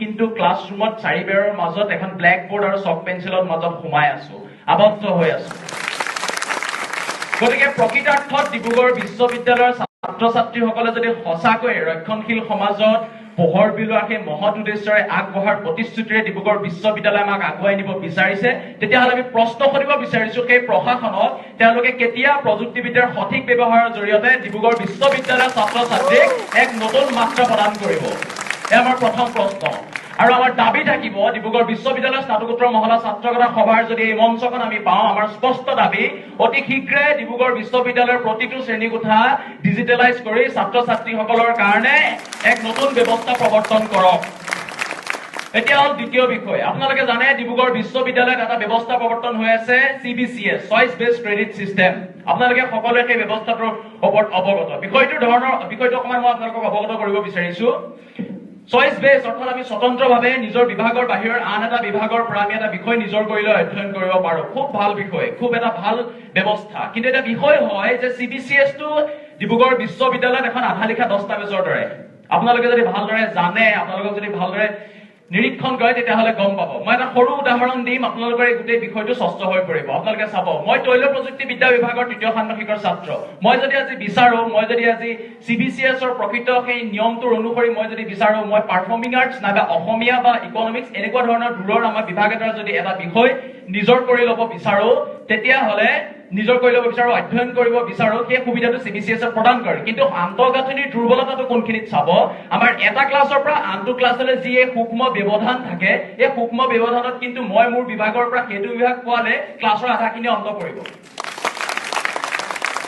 কিন্তু ক্লাছৰুমত চাৰিবেৰৰ মাজত এখন ব্লেক বোৰ্ড আৰু চক পেঞ্চিলৰ মাজত সোমাই আছো, আবদ্ধ হৈ আছো। গতিকে প্ৰকৃতাৰ্থত ডিব্ৰুগড় বিশ্ববিদ্যালয়ৰ ছাত্ৰ ছাত্ৰীসকলে যদি সঁচাকৈ ৰক্ষণশীল সমাজত পোহৰ বিলোৱা সেই মহৎ উদ্দেশ্যৰে আগবঢ়াৰ প্ৰতিশ্ৰুতিৰে ডিব্ৰুগড় বিশ্ববিদ্যালয়ে আমাক আগুৱাই নিব বিচাৰিছে, তেতিয়াহ'লে আমি প্ৰশ্ন কৰিব বিচাৰিছো সেই প্ৰশাসনক, তেওঁলোকে কেতিয়া প্ৰযুক্তিবিদ্যাৰ সঠিক ব্যৱহাৰৰ জৰিয়তে ডিব্ৰুগড় বিশ্ববিদ্যালয়ৰ ছাত্ৰ ছাত্ৰীক এক নতুন মাত্ৰা প্ৰদান কৰিব। এয়া আমাৰ প্ৰথম প্ৰশ্ন। আৰু আমাৰ দাবী থাকিব, ডিব্ৰুগড় বিশ্ববিদ্যালয়ৰ স্নাতকোত্তৰ মহলা ছাত্ৰকতা সভাৰ যদি এই মঞ্চখন আমি পাওঁ, আমাৰ স্পষ্ট দাবী অতি শীঘ্ৰে ডিব্ৰুগড় বিশ্ববিদ্যালয়ৰ প্ৰতিটো শ্ৰেণীকোঠা ডিজিটেলাইজ কৰি ছাত্ৰ ছাত্ৰীসকলৰ কাৰণে এক নতুন ব্যৱস্থা প্ৰৱৰ্তন কৰক। এতিয়া হ'ল দ্বিতীয় বিষয়। আপোনালোকে জানে ডিব্ৰুগড় বিশ্ববিদ্যালয়ত এটা ব্যৱস্থা প্ৰৱৰ্তন হৈ আছে, CBCS choice based credit system. আপোনালোকে সকলোৱে সেই ব্যৱস্থাটোৰ ওপৰত অৱগত। বিষয়টো অকণমান মই আপোনালোকক অৱগত কৰিব বিচাৰিছো। চইচ বেছ অৰ্থাৎ আমি স্বতন্ত্ৰভাৱে নিজৰ বিভাগৰ বাহিৰৰ আন এটা বিভাগৰ পৰা আমি এটা বিষয় নিজৰ কৰি লৈ অধ্যয়ন কৰিব পাৰো। খুব ভাল বিষয়, খুব এটা ভাল ব্যৱস্থা। কিন্তু এটা বিষয় হয় যে CBCSটো ডিব্ৰুগড় বিশ্ববিদ্যালয়ত এখন আধা লিখা দস্তাবেজৰ দৰে। আপোনালোকে যদি ভালদৰে জানে, আপোনালোকক যদি ভালদৰে নিৰীক্ষণ কৰে, তেতিয়াহ'লে গম পাব। মই এটা সৰু উদাহৰণ দিম, আপোনালোকৰ এই গোটেই বিষয়টো স্পষ্ট হৈ পৰিব। আপোনালোকে চাব, মই তৈল প্ৰযুক্তিবিদ্যা বিভাগৰ তৃতীয় ষান্মাসিকৰ ছাত্ৰ। মই যদি আজি বিচাৰো, মই যদি আজি CBCSৰ প্ৰকৃত সেই নিয়মটোৰ অনুসৰি মই যদি বিচাৰো, মই পাৰফৰ্মিং আৰ্টছ নাইবা অসমীয়া বা ইকনমিক্স এনেকুৱা ধৰণৰ দূৰৰ আমাৰ বিভাগ এটাৰ যদি এটা বিষয় নিজৰ কৰি ল'ব বিচাৰো, তেতিয়াহ'লে অধ্যয়ন কৰিব বিচাৰো, সেই সুবিধাটো CBCSে প্ৰদান কৰে। কিন্তু আন্তঃগাঁথনিৰ দুৰ্বলতাটো কোনখিনিত চাব, আমাৰ এটা ক্লাছৰ পৰা আনটো ক্লাছলৈ যি সূক্ষ্ম ব্যৱধান থাকে, এই সূক্ষ্ম ব্যৱধানত কিন্তু মই মোৰ বিভাগৰ পৰা সেইটো বিভাগ পোৱালে ক্লাছৰ আধাখিনি অন্ত পৰিব।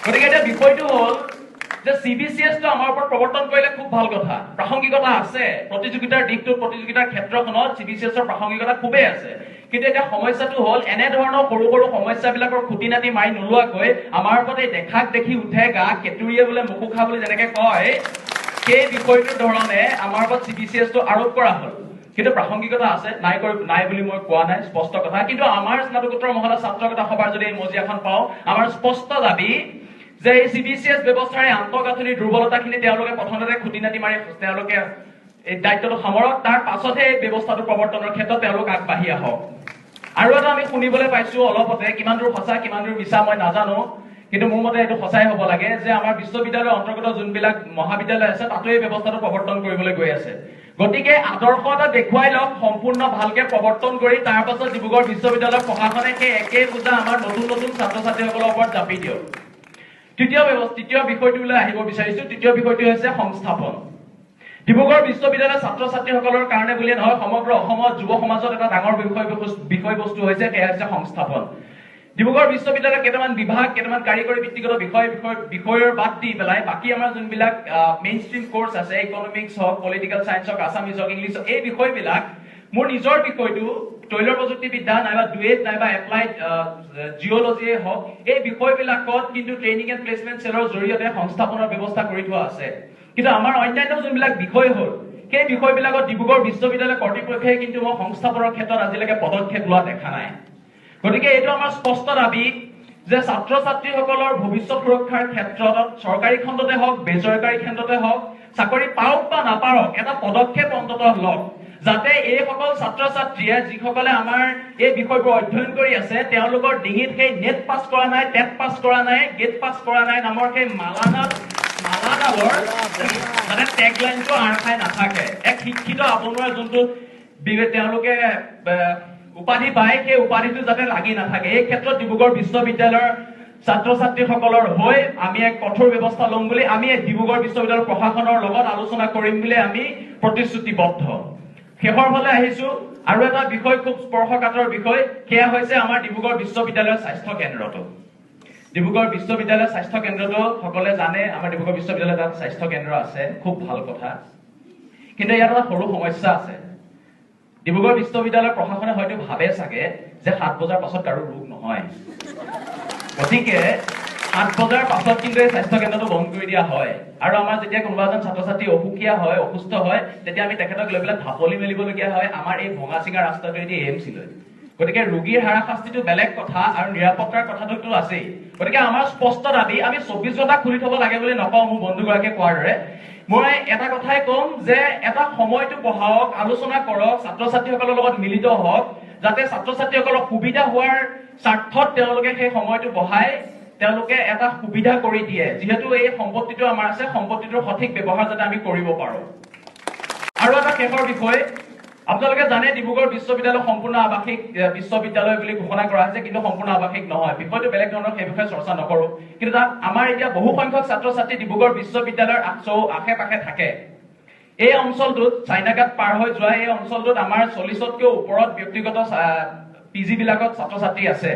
গতিকে এতিয়া বিষয়টো হ'ল যে CBCSটো আমাৰ ওপৰত প্ৰৱৰ্তন কৰিলে খুব ভাল কথা, প্ৰাসংগিকতা আছে। প্ৰতিযোগিতাৰ দিশটোত, প্ৰতিযোগিতাৰ ক্ষেত্ৰখনত CBCSৰ প্ৰাসংগিকতা খুবেই আছে। কিন্তু এতিয়া সমস্যাটো হ'ল, এনেধৰণৰ সৰু সৰু সমস্যাবিলাকৰ খুঁটিনাটি মাৰি নোলোৱাকৈ আমাৰ ওপৰত এই দেখাক দেখি উঠে গা, কেতুৰিয়ে বোলে মুখুখা বুলি যেনেকে কয়, সেই বিষয়টোৰ ধৰণে আমাৰ ওপৰত CBCSটো আৰোপ কৰা হ'ল। কিন্তু প্ৰাসংগিকতা আছে, নাই বুলি মই কোৱা নাই, স্পষ্ট কথা। কিন্তু আমাৰ স্নাতকোত্তৰ মহলা ছাত্ৰকতা সভাৰ যদি এই মজিয়াখন পাওঁ, আমাৰ স্পষ্ট দাবী যে এই CBCS ব্যৱস্থাৰে আন্তঃগাঁথনিৰ দুৰ্বলতাখিনি তেওঁলোকে প্ৰথমতে খুঁটিনাটি মাৰি তেওঁলোকে এই দায়িত্বটো সামৰক, তাৰ পাছতহে এই ব্যৱস্থাটো প্ৰৱৰ্তনৰ ক্ষেত্ৰত তেওঁলোক আগবাঢ়ি আহক। আৰু এটা আমি শুনিবলৈ পাইছো অলপতে, কিমান দূৰ সঁচা কিমান দূৰ মিছা মই নাজানো, কিন্তু মোৰ মতে এইটো সঁচাই হ'ব লাগে যে আমাৰ বিশ্ববিদ্যালয়ৰ অন্তৰ্গত যোনবিলাক মহাবিদ্যালয় আছে, তাতো এই ব্যৱস্থাটো প্ৰৱৰ্তন কৰিবলৈ গৈ আছে। গতিকে আদৰ্শ এটা দেখুৱাই লওক, সম্পূৰ্ণ ভালকে প্ৰৱৰ্তন কৰি তাৰ পাছত ডিব্ৰুগড় বিশ্ববিদ্যালয়ৰ প্ৰশাসনে সেই একেই বোজা আমাৰ নতুন নতুন ছাত্ৰ ছাত্ৰীসকলৰ ওপৰত জাপি দিয়ক। তৃতীয় বিষয়টোলৈ আহিব বিচাৰিছো। তৃতীয় বিষয়টো হৈছে সংস্থাপন। ডিব্ৰুগড় বিশ্ববিদ্যালয়ৰ ছাত্ৰ ছাত্ৰীসকলৰ কাৰণে বুলিয়ে নহয়, সমগ্ৰ অসমত যুৱ সমাজত এটা ডাঙৰ বিষয়বস্তু হৈছে, সেয়া হৈছে সংস্থাপন। ডিব্ৰুগড় বিশ্ববিদ্যালয়ৰ কেইটামান বিভাগ, কেইটামান কাৰিকৰী ভিত্তিগত বিষয়ৰ বাদ দি পেলাই বাকী আমাৰ যোনবিলাক মেইন ষ্ট্ৰীম কৰ্চ আছে, ইকনমিক্স হওক, পলিটিকেল চায়েন্স হওক, আছামিজ হওক, ইংলিছ হওক, এই বিষয়বিলাক, মোৰ নিজৰ বিষয়টো তৈল প্ৰযুক্তিবিদ্যা নাইবা ডুৱেট নাইবা এপ্লাইড জিঅ'লজিয়ে হওক, এই বিষয়বিলাকত কিন্তু ট্ৰেইনিং এণ্ড প্লেচমেণ্ট চেলৰ জৰিয়তে সংস্থাপনৰ ব্যৱস্থা কৰি থোৱা আছে। কিন্তু আমাৰ অন্যান্য যোনবিলাক বিষয় হ'ল, সেই বিষয়বিলাকত ডিব্ৰুগড় বিশ্ববিদ্যালয় কৰ্তৃপক্ষই কিন্তু মই সংস্থাপনৰ ক্ষেত্ৰত আজিলৈকে পদক্ষেপ লোৱা দেখা নাই। গতিকে এইটো আমাৰ স্পষ্ট দাবী যে ছাত্ৰ ছাত্ৰীসকলৰ ভৱিষ্যত সুৰক্ষাৰ ক্ষেত্ৰত চৰকাৰী খণ্ডতে হওক, বেচৰকাৰী খণ্ডতে হওক, চাকৰি পাওক বা নাপাওক, এটা পদক্ষেপ অন্ততঃ লওক, যাতে এইসকল ছাত্ৰ ছাত্ৰীয়ে যিসকলে আমাৰ এই বিষয়বোৰ অধ্যয়ন কৰি আছে, তেওঁলোকৰ ডিঙিত সেই নেট পাছ কৰা নাই, টেট পাছ কৰা নাই, গেট পাছ কৰা নাই নামৰ সেই মালাডালৰ মানে টেগলাইনটো আঁৰ খাই নাথাকে। এক শিক্ষিত আপোনৰ যোনটো তেওঁলোকে উপাধি পায়, সেই উপাধিটো যাতে লাগি নাথাকে। এই ক্ষেত্ৰত ডিব্ৰুগড় বিশ্ববিদ্যালয়ৰ ছাত্ৰ ছাত্ৰীসকলৰ হৈ আমি এক কঠোৰ ব্যৱস্থা ল'ম বুলি আমি ডিব্ৰুগড় বিশ্ববিদ্যালয়ৰ প্ৰশাসনৰ লগত আলোচনা কৰিম বুলি আমি প্ৰতিশ্ৰুতিবদ্ধ। শেষৰ ফালে আহিছো, আৰু এটা বিষয় খুব স্পৰ্শকাতৰ বিষয়, সেয়া হৈছে আমাৰ ডিব্ৰুগড় বিশ্ববিদ্যালয়ৰ স্বাস্থ্য কেন্দ্ৰটো। ডিব্ৰুগড় বিশ্ববিদ্যালয়ৰ স্বাস্থ্য কেন্দ্ৰটো সকলোৱে জানে, আমাৰ ডিব্ৰুগড় বিশ্ববিদ্যালয়ত এটা স্বাস্থ্য কেন্দ্ৰ আছে, খুব ভাল কথা। কিন্তু ইয়াত এটা সৰু সমস্যা আছে। ডিব্ৰুগড় বিশ্ববিদ্যালয়ৰ প্ৰশাসনে হয়তো ভাবে চাগে যে 7 বজাৰ পাছত কাৰো ৰোগ নহয়, গতিকে 7 বজাৰ পাছত কিন্তু এই স্বাস্থ্য কেন্দ্ৰটো বন্ধ কৰি দিয়া হয়। আৰু আমাৰ যেতিয়া কোনোবা এজন ছাত্ৰ ছাত্ৰী অসুখীয়া হয়, অসুস্থ হয়, তেতিয়া আমি তেখেতক লৈ পেলাই ঢাপলি মেলিবলগীয়া হয় আমাৰ এই ভঙা চিঙা ৰাস্তাটোৱেদি AMC লৈ। গতিকে ৰোগীৰ হাৰাশাস্তিটো বেলেগ কথা আৰু নিৰাপত্তাৰ কথাটোতো আছেই। গতিকে আমাৰ স্পষ্ট দাবী, আমি 24 ঘণ্টা খুলি থব লাগে বুলি নকওঁ, মোৰ বন্ধুগৰাকীয়ে কোৱাৰ দৰে, মই এটা কথাই ক'ম যে এটা সময়টো বহাওক, আলোচনা কৰক, ছাত্ৰ ছাত্ৰীসকলৰ লগত মিলিত হওক, যাতে ছাত্ৰ ছাত্ৰীসকলৰ সুবিধা হোৱাৰ স্বাৰ্থত তেওঁলোকে সেই সময়টো বহাই তেওঁলোকে এটা সুবিধা কৰি দিয়ে, যিহেতু এই সম্পত্তিটো আমাৰ আছে, সম্পত্তিটোৰ সঠিক ব্যৱহাৰ যাতে আমি কৰিব পাৰো। আৰু এটা শেষৰ বিষয়, আপোনালোকে জানে ডিব্ৰুগড় বিশ্ববিদ্যালয় সম্পূৰ্ণ আৱাসিক বিশ্ববিদ্যালয় বুলি ঘোষণা কৰা হৈছে, কিন্তু সম্পূৰ্ণ আৱাসিক নহয়। বিষয়টো বেলেগ ধৰণৰ, সেই বিষয়ে চৰ্চা নকৰো। কিন্তু তাত আমাৰ এতিয়া বহু সংখ্যক ছাত্ৰ ছাত্ৰী ডিব্ৰুগড় বিশ্ববিদ্যালয়ৰ আশে পাশে থাকে। এই অঞ্চলটোত চাইনাঘাট পাৰ হৈ যোৱা এই অঞ্চলটোত আমাৰ 40তকৈও ওপৰত ব্যক্তিগত পিজি বিলাকত ছাত্ৰ ছাত্ৰী আছে।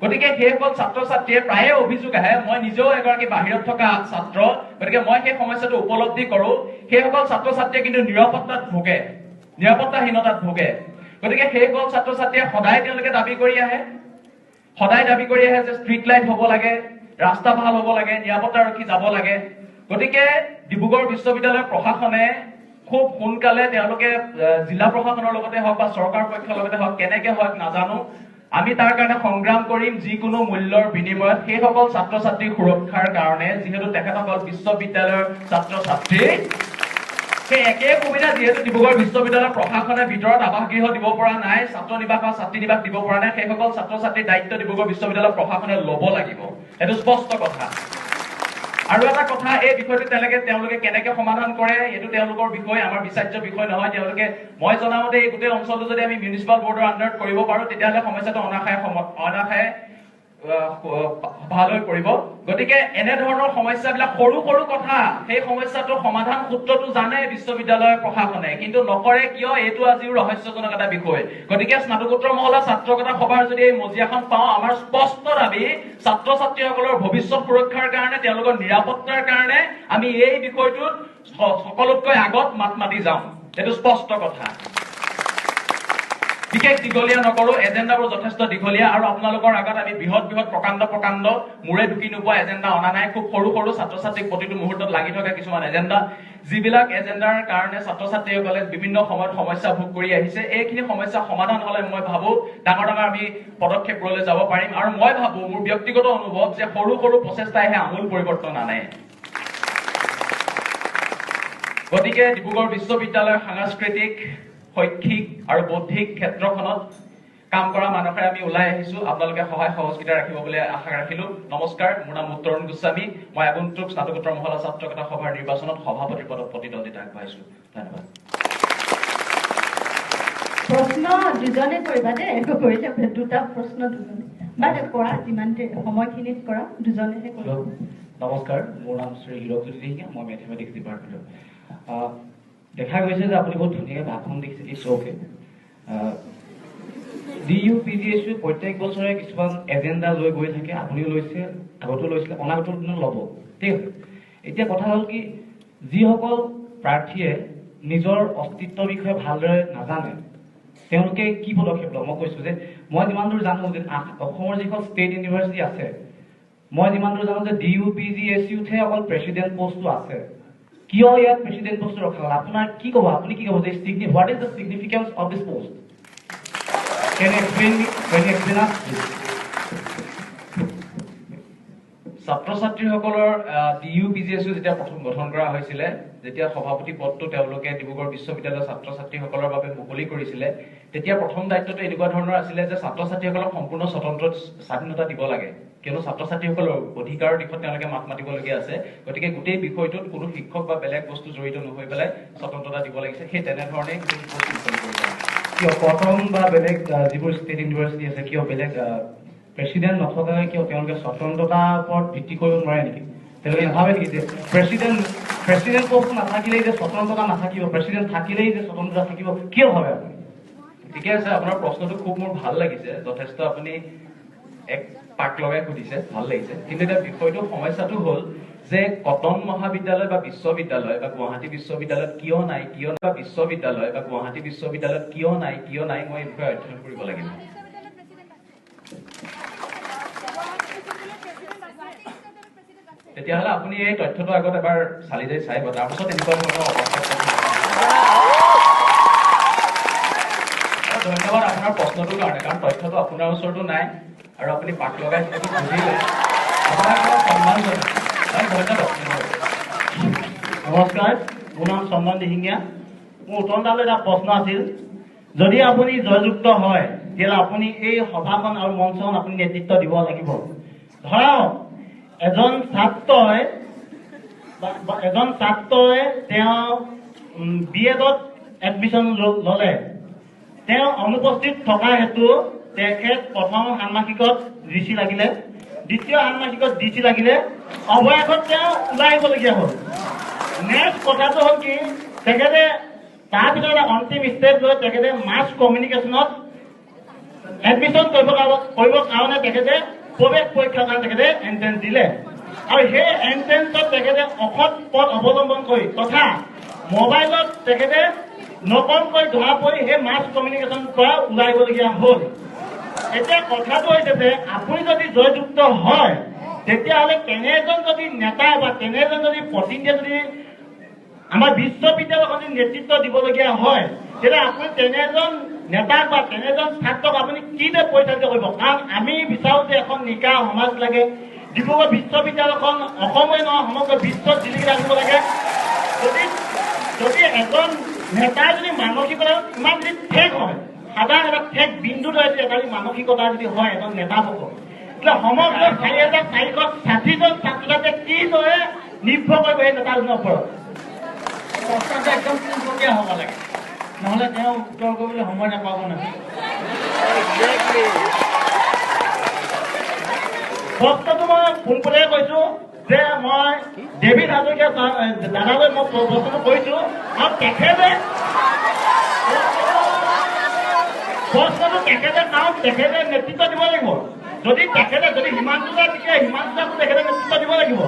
গতিকে সেইসকল ছাত্ৰ ছাত্ৰীয়ে প্ৰায়ে অভিযোগ আহে, মই নিজেও এগৰাকী বাহিৰত থকা ছাত্ৰ, গতিকে মই সেই সমস্যাটো উপলব্ধি কৰো। সেইসকল ছাত্ৰ ছাত্ৰীয়ে কিন্তু নিৰাপত্তাত ভোগে, নিৰাপত্তাহীনতাত ভোগে। গতিকে সেইসকল ছাত্ৰ ছাত্ৰীয়ে সদায় তেওঁলোকে দাবী কৰি আহে যে ষ্ট্ৰীট লাইট হ'ব লাগে, ৰাস্তা ভাল হ'ব লাগে, নিৰাপত্তাৰক্ষী যাব লাগে। গতিকে ডিব্ৰুগড় বিশ্ববিদ্যালয়ৰ প্ৰশাসনে খুব সোনকালে তেওঁলোকে জিলা প্ৰশাসনৰ লগতে হওক বা চৰকাৰ পক্ষৰ লগতে হওক, কেনেকে হওক নাজানো, আমি তাৰ কাৰণে সংগ্ৰাম কৰিম যিকোনো মূল্যৰ বিনিময়ত সেইসকল ছাত্ৰ ছাত্ৰীৰ সুৰক্ষাৰ কাৰণে, যিহেতু তেখেতসকল বিশ্ববিদ্যালয়ৰ ছাত্ৰ ছাত্ৰী। সেই একে সুবিধা যিহেতু ডিব্ৰুগড় বিশ্ববিদ্যালয়ৰ প্ৰশাসনে ভিতৰত আৱাসগৃহ দিব পৰা নাই, ছাত্ৰ নিবাস বা ছাত্ৰী নিবাস দিব পৰা নাই, সেইসকল ছাত্ৰ ছাত্ৰীৰ দায়িত্ব ডিব্ৰুগড় বিশ্ববিদ্যালয়ৰ প্ৰশাসনে ল'ব লাগিব। এইটো স্পষ্ট কথা। আৰু এটা কথা, এই বিষয়টো তেওঁলোকে কেনেকে সমাধান কৰে এইটো তেওঁলোকৰ বিষয়, আমাৰ বিচাৰ্য বিষয় নহয়। তেওঁলোকে, মই জনামতে এই গোটেই অঞ্চলটো যদি আমি মিউনিচিপাল বৰ্ডৰ আণ্ডাৰত কৰিব পাৰো, তেতিয়াহ'লে সমস্যাটো অনাশায়ে ভাল হৈ পৰিব। গতিকে এনেধৰণৰ সমস্যাবিলাক সৰু সৰু কথা, সেই সমস্যাটোৰ সমাধান সূত্ৰটো জানে বিশ্ববিদ্যালয়ৰ প্ৰশাসনে, কিন্তু নকৰে কিয়, এইটো আজিও ৰহস্যজনক এটা বিষয়। গতিকে স্নাতকোত্তৰ মহলা ছাত্ৰকতা সভাৰ যদি এই মজিয়াখন পাওঁ, আমাৰ স্পষ্ট দাবী, ছাত্ৰ ছাত্ৰীসকলৰ ভৱিষ্যত সুৰক্ষাৰ কাৰণে, তেওঁলোকৰ নিৰাপত্তাৰ কাৰণে আমি এই বিষয়টোত সকলোতকৈ আগত মাত মাতি যাম। এইটো স্পষ্ট কথা। বিশেষ দীঘলীয়া নকৰো, এজেণ্ডাবোৰ যথেষ্ট দীঘলীয়া, আৰু আপোনালোকৰ আগত আমি বৃহৎ প্ৰকাণ্ড মূৰে ঢুকি নোপোৱা এজেণ্ডা অনা নাই। খুব সৰু সৰু ছাত্ৰ ছাত্ৰীক প্ৰতিটো মুহূৰ্তত লাগি থকা কিছুমান এজেণ্ডা, যিবিলাক এজেণ্ডাৰ কাৰণে ছাত্ৰ ছাত্ৰীসকলে বিভিন্ন সময়ত সমস্যা ভোগ কৰি আহিছে। এইখিনি সমস্যা সমাধান হলে মই ভাবো ডাঙৰ আমি পদক্ষেপলৈ যাব পাৰিম। আৰু মই ভাবো, মোৰ ব্যক্তিগত অনুভৱ, যে সৰু সৰু প্ৰচেষ্টাইহে আমূল পৰিৱৰ্তন আনে। গতিকে ডিব্ৰুগড় বিশ্ববিদ্যালয়ৰ সাংস্কৃতিক, শৈক্ষিক আৰু বৌদ্ধিক ক্ষেত্ৰখনত কাম কৰা মানসেৰে আমি ওলাই আহিছো। আপোনালোকে সহায় সহযোগিতা ৰাখিব বুলি আশা ৰাখিলো। নমস্কাৰ, মোৰ নাম উত্তৰণ গোস্বামী। মই আগন্তুক স্নাতকোত্তৰ মহলা ছাত্ৰকতা সভাৰ নিৰ্বাচনত সভাপতিৰ পদত প্ৰতিদ্বন্দ্বিতা আগবঢ়াইছো। ধন্যবাদ। প্ৰশ্ন দুজনে কৰিবা দেই, একো কৰিলে দুটা প্ৰশ্ন দুজনে বাইদেউ কৰা, যিমান সময়খিনিত কৰা দুজনেহে কৰিব। নমস্কাৰ, মোৰ নাম শ্ৰী হীৰকজ্যোতি দিহিঙীয়া, মই মেথমেটিক্স ডিপাৰ্টমেণ্টৰ। দেখা গৈছে যে আপুনি বহুত ধুনীয়াকৈ ভাষণ দিছে, ইটছ অ'কে। DUPGSU প্ৰত্যেক বছৰে কিছুমান এজেণ্ডা লৈ গৈ থাকে, আপুনিও লৈছে, আগতেও লৈছিলে, অনাগত দিনত ল'ব, ঠিক আছে। এতিয়া কথা হ'ল কি, যিসকল প্ৰাৰ্থীয়ে নিজৰ অস্তিত্বৰ বিষয়ে ভালদৰে নাজানে, তেওঁলোকে কি পদক্ষেপ লয়? মই কৈছো যে মই যিমান দূৰ জানো যে অসমৰ যিখন ষ্টেট ইউনিভাৰ্চিটি আছে, মই যিমান দূৰ জানো যে DUPGSUতহে অকল প্ৰেচিডেণ্ট পষ্টটো আছে। কিয় ইয়াত প্ৰেচিডেণ্ট পষ্টটো ৰখা হ'ল? আপোনাৰ কি ক'ব, আপুনি কি ক'ব যে what is the significance of this post? Can you explain us? ছাত্ৰ ছাত্ৰীসকলৰ DUPGSU যেতিয়া প্ৰথম গঠন কৰা হৈছিলে, যেতিয়া সভাপতি পদটো তেওঁলোকে ডিব্ৰুগড় বিশ্ববিদ্যালয়ৰ ছাত্ৰ ছাত্ৰীসকলৰ বাবে মুকলি কৰিছিলে, তেতিয়া প্ৰথম দায়িত্বটো এনেকুৱা ধৰণৰ আছিলে যে ছাত্ৰ ছাত্ৰীসকলক সম্পূৰ্ণ স্বতন্ত্ৰ স্বাধীনতা দিব লাগে, কিয়নো ছাত্ৰ ছাত্ৰীসকলৰ অধিকাৰৰ দিশত তেওঁলোকে মাত মাতিবলগীয়া আছে। গতিকে গোটেই বিষয়টোত কোনো শিক্ষক বা বেলেগ বস্তু জড়িত নহৈ পেলাই স্বতন্ত্ৰতা দিব লাগিছে। সেই তেনেধৰণে মুকলি কৰিব লাগে। কিয় কটন বা বেলেগ যিবোৰ ষ্টেট ইউনিভাৰ্চিটি আছে, কিয় বেলেগ প্ৰেচিডেণ্ট নথকাকৈ কিয় তেওঁলোকে স্বতন্ত্ৰতাৰ ওপৰত ভিত্তি কৰিব নোৱাৰে নেকি? তেওঁলোকে নাভাবে নেকি যে প্ৰেচিডেণ্ট পষ্টটো নাথাকিলেই যে স্বতন্ত্ৰতা নাথাকিব, প্ৰেচিডেণ্ট থাকিলেই যে স্বতন্ত্ৰতা থাকিব, কিয় ভাবে আপুনি? ঠিকে আছে, আপোনাৰ প্ৰশ্নটো খুব মোৰ ভাল লাগিছে, যথেষ্ট আপুনি এক পাক লগাই সুধিছে, ভাল লাগিছে। কিন্তু এতিয়া বিষয়টো, সমস্যাটো হ'ল যে কটন মহাবিদ্যালয় বা বিশ্ববিদ্যালয় বা গুৱাহাটী বিশ্ববিদ্যালয়ত কিয় নাই, মই এই বিষয়ে অধ্যয়ন কৰিব লাগিব। তেতিয়াহ'লে আপুনি এই তথ্যটো আগত এবাৰ চালি যাই চাই, তাৰপাছত এনেকুৱা ধৰণৰ অৱস্থা। ধন্যবাদ আপোনাৰ প্ৰশ্নটোৰ কাৰণে, কাৰণ তথ্যটো আপোনাৰ ওচৰতো নাই আৰু আপুনি পাক লগাই সুধিলে, আপোনাক সন্মান জনাইছো। ধন্যবাদ। নমস্কাৰ, মোৰ নাম চন্দন দিহিঙীয়া। মোৰ উত্তৰদালৈ এটা প্ৰশ্ন আছিল, যদি আপুনি জয়যুক্ত হয় তেতিয়াহ'লে আপুনি এই সভাখন আৰু মঞ্চখন আপুনি নেতৃত্ব দিব লাগিব। ধৰক এজন ছাত্ৰই তেওঁ BEdত এডমিশ্যন ল'লে, তেওঁ অনুপস্থিত থকা হেতু তেখেত প্ৰথম ষান্মাসিকত DC লাগিলে, দ্বিতীয় ষান্মাসিকত DC লাগিলে, অৱশেষত তেওঁ ওলাই আহিবলগীয়া হ'ল। নেক্সট কথাটো হ'ল কি, তেখেতে তাৰ ভিতৰত অন্তিম ষ্টেপ লৈ তেখেতে মাছ কমিউনিকেশ্যনত এডমিশ্যন কৰিবৰ কাৰণে তেখেতে প্ৰৱেশ পৰীক্ষাৰ কাৰণে তেখেতে এণ্ট্ৰেঞ্চ দিলে, আৰু সেই এণ্ট্ৰেঞ্চত তেখেতে অসৎ পথ অৱলম্বন কৰি তথা মোবাইলত তেখেতে নকমকৈ ধৰা পৰি সেই মাছ কমিউনিকেশ্যন পৰা ওলাই আহিবলগীয়া হ'ল। এতিয়া কথাটো হৈছে যে আপুনি যদি জয়যুক্ত হয় তেতিয়াহ'লে তেনে এজন যদি নেতা বা তেনে এজন যদি প্ৰতিনিধিয়ে যদি আমাৰ বিশ্ববিদ্যালয়খন যদি নেতৃত্ব দিবলগীয়া হয়, তেতিয়া আপুনি তেনে এজন নেতাক বা তেনে এজন ছাত্ৰক আপুনি কিদৰে পৰিচালিত কৰিব? কাৰণ আমি বিচাৰোঁ যে এখন নিকা সমাজ লাগে। ডিব্ৰুগড় বিশ্ববিদ্যালয়খন অসমে নহয় সমগ্ৰ বিশ্বত জিলিকি ৰাখিব লাগে। যদি এজন নেতাৰ যদি মানসিকতা ইমান যদি ঠেক হয়, সাধাৰণ এটা ঠেক বিন্দু যদি এটা মানসিকতা যদি হয় এজন নেতা হ'ব, তেতিয়া সমগ্ৰ 4460জন ছাত্ৰ ছাত্ৰীয়ে কিদৰে নিৰ্ভৰ কৰিব সেই নেতাজনৰ ওপৰত? প্ৰশ্নটো একদম পোনপটীয়া হ'ব লাগে, নহ'লে তেওঁ উত্তৰ কৰিবলৈ সময় নাপাব নহয়। প্ৰশ্নটো মই পোনপটীয়াকৈ কৈছোঁ যে মই ডেভিড হাজৰিকা দাদালৈ মই প্ৰশ্নটো কৰিছোঁ, আৰু তেখেতে নেতৃত্ব দিব লাগিব। যদি হিমাংশু দা জিকে হিমাংশু দাকো তেখেতে নেতৃত্ব দিব লাগিব।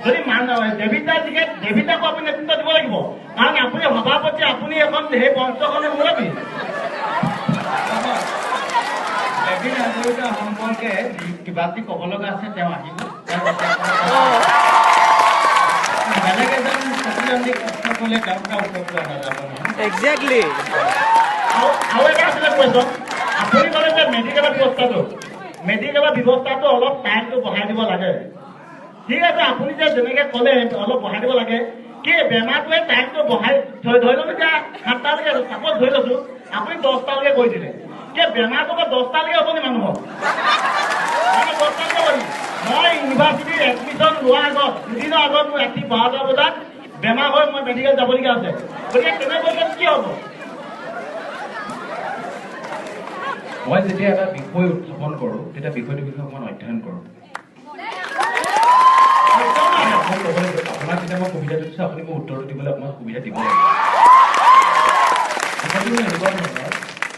যদি ডেভিড দা জিকে ডেভিড দাকো আপুনি নেতৃত্ব দিব লাগিব, কাৰণ আপুনি সভাপতি, আপুনি এখন সেই মঞ্চখনৰ মুৰব্বী। ডেভিড হাজৰিকা সম্পৰ্কে কিবা যদি ক'ব লগা আছে তেওঁ আহিব। বেলেগ এজন প্ৰতিদ্বন্দ্বীক প্ৰশ্ন কৰিলে তেওঁৰ পৰা উত্তৰ পোৱা নাযাব নহয়। Exactly. আৰু এটা আছিলে কুৱেশ্যন, আপুনি ক'লে যে মেডিকেলৰ ব্যৱস্থাটো অলপ টাইমটো বঢ়াই দিব লাগে। ঠিক আছে, আপুনি যে যেনেকৈ ক'লে অলপ বঢ়াই দিব লাগে, কি বেমাৰটোৱে টাইমটো বঢ়াই ধৰি ল'লোঁ এতিয়া 7টালৈকে চাপ'জ ধৰি লৈছোঁ, আপুনি 10টালৈকে কৰি দিলে, কি বেমাৰটো 10টালৈকে হ'ব নি মানুহৰ? 10টালৈকে কৰিম। মই ইউনিভাৰ্চিটিত এডমিশ্যন লোৱাৰ আগত দুদিনৰ আগত মোৰ ৰাতি 12টা বজাত বেমাৰ হৈ মই মেডিকেল যাবলগীয়া আছে। গতিকে তেনেকৈ কি হ'ব? মই যেতিয়া এটা বিষয় উত্থাপন কৰোঁ তেতিয়া বিষয়টোৰ বিষয়ে অকণমান অধ্যয়ন কৰোঁ। আপোনাক যেতিয়া মই সুবিধা দিছোঁ আপুনি মোক উত্তৰটো দিবলৈ অকণমান সুবিধা দিব লাগিব। এনেকুৱা ধৰণৰ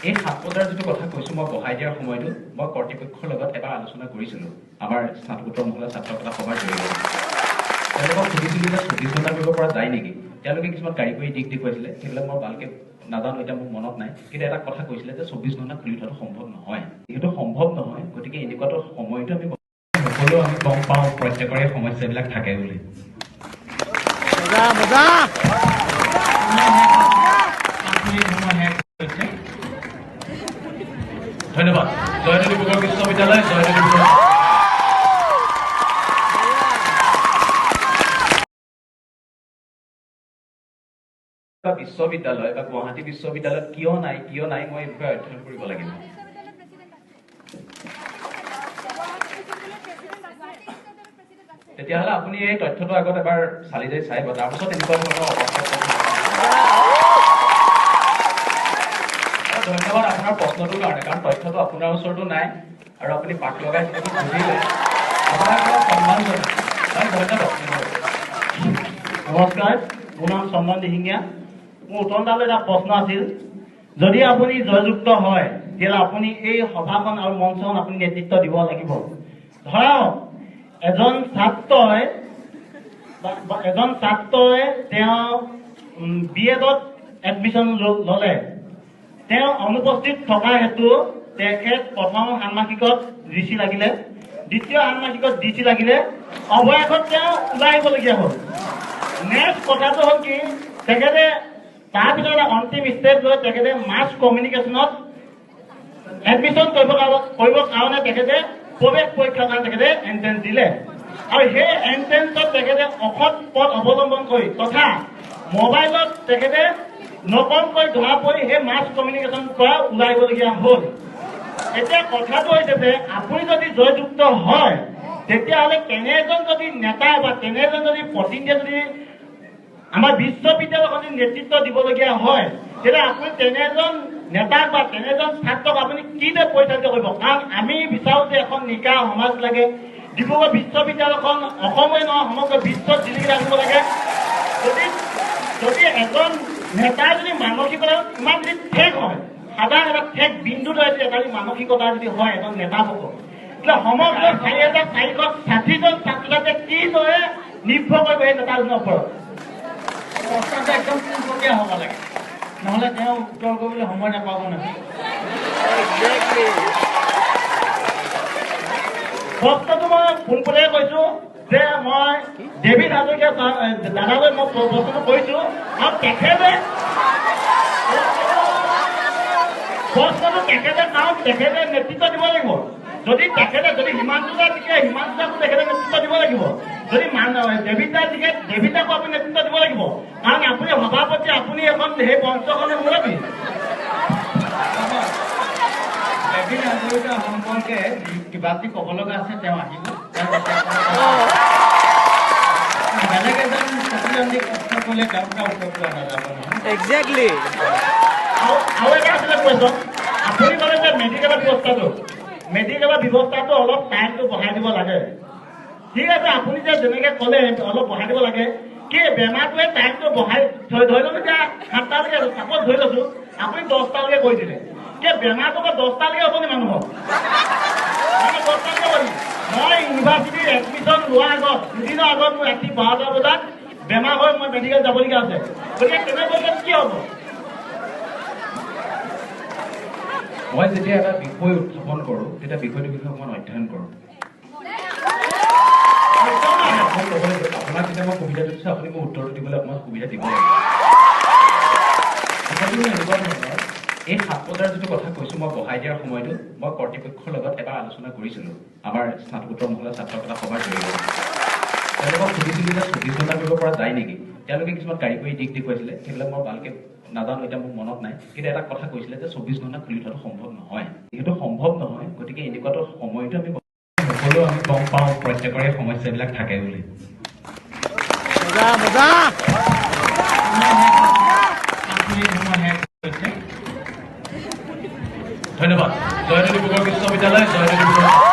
এই 7 বজাৰ যিটো কথা কৈছোঁ মই বঢ়াই দিয়াৰ সময়টো মই কৰ্তৃপক্ষৰ লগত এবাৰ আলোচনা কৰিছিলোঁ আমাৰ স্নাতকোত্তৰ মহলাৰ ছাত্ৰকলা সভাৰ জৰিয়তে। তেওঁলোকক সুধিছিলোঁ যে 24 ঘণ্টা কৰিব পৰা যায় নেকি? তেওঁলোকে কিছুমান কাৰিকৰী দিশ দেখুৱাইছিলে, সেইবিলাক মই ভালকৈ নাজানো, এতিয়া মোৰ মনত নাই, কিন্তু এটা কথা কৈছিলে যে 24 ঘণ্টা খুলি থোৱাটো সম্ভৱ নহয়। যিহেতু সম্ভৱ নহয়, গতিকে এনেকুৱাটো সময়টো আমি সকলোৱে আমি গম পাওঁ প্ৰত্যেকৰে সমস্যাবিলাক থাকে বুলি। ধন্যবাদ। জয়দৌল ডিব্ৰুগড় বিশ্ববিদ্যালয়, জয়দৌল ডিব্ৰুগড়। বিশ্ববিদ্যালয় বা গুৱাহাটী বিশ্ববিদ্যালয়ত কিয় নাই মই এই বিষয়ে অধ্যয়ন কৰিব লাগিব। তেতিয়াহ'লে আপুনি এই তথ্যটো আগত এবাৰ চালি যাই চাই তাৰপিছত এনেকুৱা ধৰণৰ অৱস্থা। ধন্যবাদ আপোনাৰ প্ৰশ্নটোৰ কাৰণে, কাৰণ তথ্যটো আপোনাৰ ওচৰতো নাই আৰু আপুনি পাঠ লগাই যিহেতু বুজিলে আপোনাক সন্মান জনাই। ধন্যবাদ। নমস্কাৰ, মোৰ নাম চন্দন দিহিঙীয়া। মোৰ উত্তৰদালৈ এটা প্ৰশ্ন আছিল, যদি আপুনি জয়যুক্ত হয় তেতিয়াহ'লে আপুনি এই সভাখন আৰু মঞ্চখন আপুনি নেতৃত্ব দিব লাগিব। ধৰক এজন ছাত্ৰই তেওঁ BEdত এডমিশ্যন ল'লে, তেওঁ অনুপস্থিত থকা হেতু তেখেত প্ৰথম ষান্মাসিকত DC লাগিলে, দ্বিতীয় ষান্মাসিকত DC লাগিলে, অৱশেষত তেওঁ ওলাই আহিবলগীয়া হ'ল। নেক্সট কথাটো হ'ল কি, তেখেতে তাৰ ভিতৰত অন্তিম ষ্টেপ লৈ তেখেতে মাছ কমিউনিকেশ্যনত এডমিশ্যন কৰিবৰ কাৰণে তেখেতে প্ৰৱেশ পৰীক্ষাৰ কাৰণে তেখেতে এণ্ট্ৰেঞ্চ দিলে, আৰু সেই এণ্ট্ৰেঞ্চত তেখেতে অসৎ পথ অৱলম্বন কৰি তথা মোবাইলত তেখেতে নকমকৈ ধৰা পৰি সেই মাছ কমিউনিকেশ্যন পৰা ওলাই আহিবলগীয়া হ'ল। এতিয়া কথাটো হৈছে যে আপুনি যদি জয়যুক্ত হয় তেতিয়াহ'লে তেনে এজন যদি নেতা বা তেনে এজন যদি প্ৰতিনিধিয়ে যদি আমাৰ বিশ্ববিদ্যালয়খন যদি নেতৃত্ব দিবলগীয়া হয় তেতিয়া আপুনি তেনে এজন নেতাক বা তেনে এজন ছাত্ৰক আপুনি কিদৰে পৰিচালিত কৰিব? কাৰণ আমি বিচাৰোঁ যে এখন নিকা সমাজ লাগে। ডিব্ৰুগড় বিশ্ববিদ্যালয়খন অসমে নহয় সমগ্ৰ বিশ্বত জিলিকি ৰাখিব লাগে। যদি এজন নেতাৰ যদি মানসিকতা ইমান যদি ঠেক হয়, সাধাৰণ এটা ঠেক বিন্দু দৰে যদি এটা মানসিকতা যদি হয় এজন নেতাসকল, তেতিয়া সমগ্ৰ 4,460জন ছাত্ৰ ছাত্ৰীয়ে কিদৰে নিৰ্ভৰ কৰিব এই নেতাজনৰ ওপৰত? প্ৰশ্নটো একদম পোনপটীয়া হ'ব লাগে, নহ'লে তেওঁ উত্তৰ কৰিবলৈ সময় নাপাব নহয়। প্ৰশ্নটো মই পোনপটীয়াকৈ কৈছোঁ যে মই ডেভিড হাজৰিকা দাদালৈ মই প্ৰশ্নটো কৰিছোঁ আৰু তেখেতে নেতৃত্ব দিব লাগিব। যদি হিমাংশু দা জিকে হিমাংশু দাকো তেখেতে নেতৃত্ব দিব লাগিব। যদি ডেভিড দা জিকে ডেভিড দাকো আপুনি নেতৃত্ব দিব লাগিব। কাৰণ আপুনি সভাপতি, আপুনি এখন সেই মঞ্চখনৰ মুৰব্বী। ডেভিড হাজৰিকা সম্পৰ্কে কিবা যদি ক'ব লগা আছে তেওঁ আহিব। বেলেগ এজন প্ৰতিদ্বন্দ্বী প্ৰশ্ন কৰিলে তেওঁৰ পৰা উত্তৰ পোৱা নাযাব নহয়। Exactly. আৰু এটা আছিলে কুৱেশ্যন, আপুনি ক'লে যে মেডিকেলৰ ব্যৱস্থাটো অলপ টাইমটো বঢ়াই দিব লাগে। ঠিক আছে, আপুনি যে যেনেকৈ ক'লে অলপ বঢ়াই দিব লাগে, কি বেমাৰটোৱে টাইমটো বঢ়াই ধৰি লওক এতিয়া 7টালৈকে চাপোজ ধৰি লৈছোঁ, আপুনি 10টালৈকে কৰি দিলে, কি বেমাৰটো 10টালৈকে হ'ব নি মানুহক? 10টালৈকে হ'ব। মই ইউনিভাৰ্চিটিত এডমিশ্যন লোৱাৰ আগত দুদিনৰ আগত মোৰ ৰাতি 12টা বজাত বেমাৰ হৈ মই মেডিকেল যাবলগীয়া আছে। গতিকে তেনেকৈ কি হ'ব? মই যেতিয়া এটা বিষয় উত্থাপন কৰোঁ তেতিয়া বিষয়টোৰ বিষয়ে অকণমান অধ্যয়ন কৰোঁ। আপোনাক যেতিয়া মই সুবিধা দিছোঁ আপুনি মোক উত্তৰটো দিবলৈ অকণমান সুবিধা দিব লাগিব। কথাটো এনেকুৱা ধৰণৰ, এই 7 বজাৰ যিটো কথা কৈছোঁ মই বঢ়াই দিয়াৰ সময়টো মই কৰ্তৃপক্ষৰ লগত এবাৰ আলোচনা কৰিছিলোঁ আমাৰ স্নাতকোত্তৰ মহলাৰ ছাত্ৰকতা সভাৰ জৰিয়তে। তেওঁলোকক সুধিছিলোঁ যে 24 ঘণ্টা কৰিব পৰা যায় নেকি? তেওঁলোকে কিছুমান কাৰিকৰী দিশ দেখুৱাইছিলে, সেইবিলাক মই ভালকৈ নাজানো, এতিয়া মোৰ মনত নাই। কিন্তু এটা কথা কৈছিলে যে 24 ঘণ্টা খুলি থোৱাটো সম্ভৱ নহয়। যিহেতু সম্ভৱ নহয়, গতিকে এনেকুৱাটো সময়টো আমি সকলোৱে আমি গম পাওঁ প্ৰত্যেকৰে সমস্যাবিলাক থাকে বুলি। ধন্যবাদ। জয়দৌল ডিব্ৰুগড় বিশ্ববিদ্যালয়, জয়দৌল ডিব্ৰুগড়।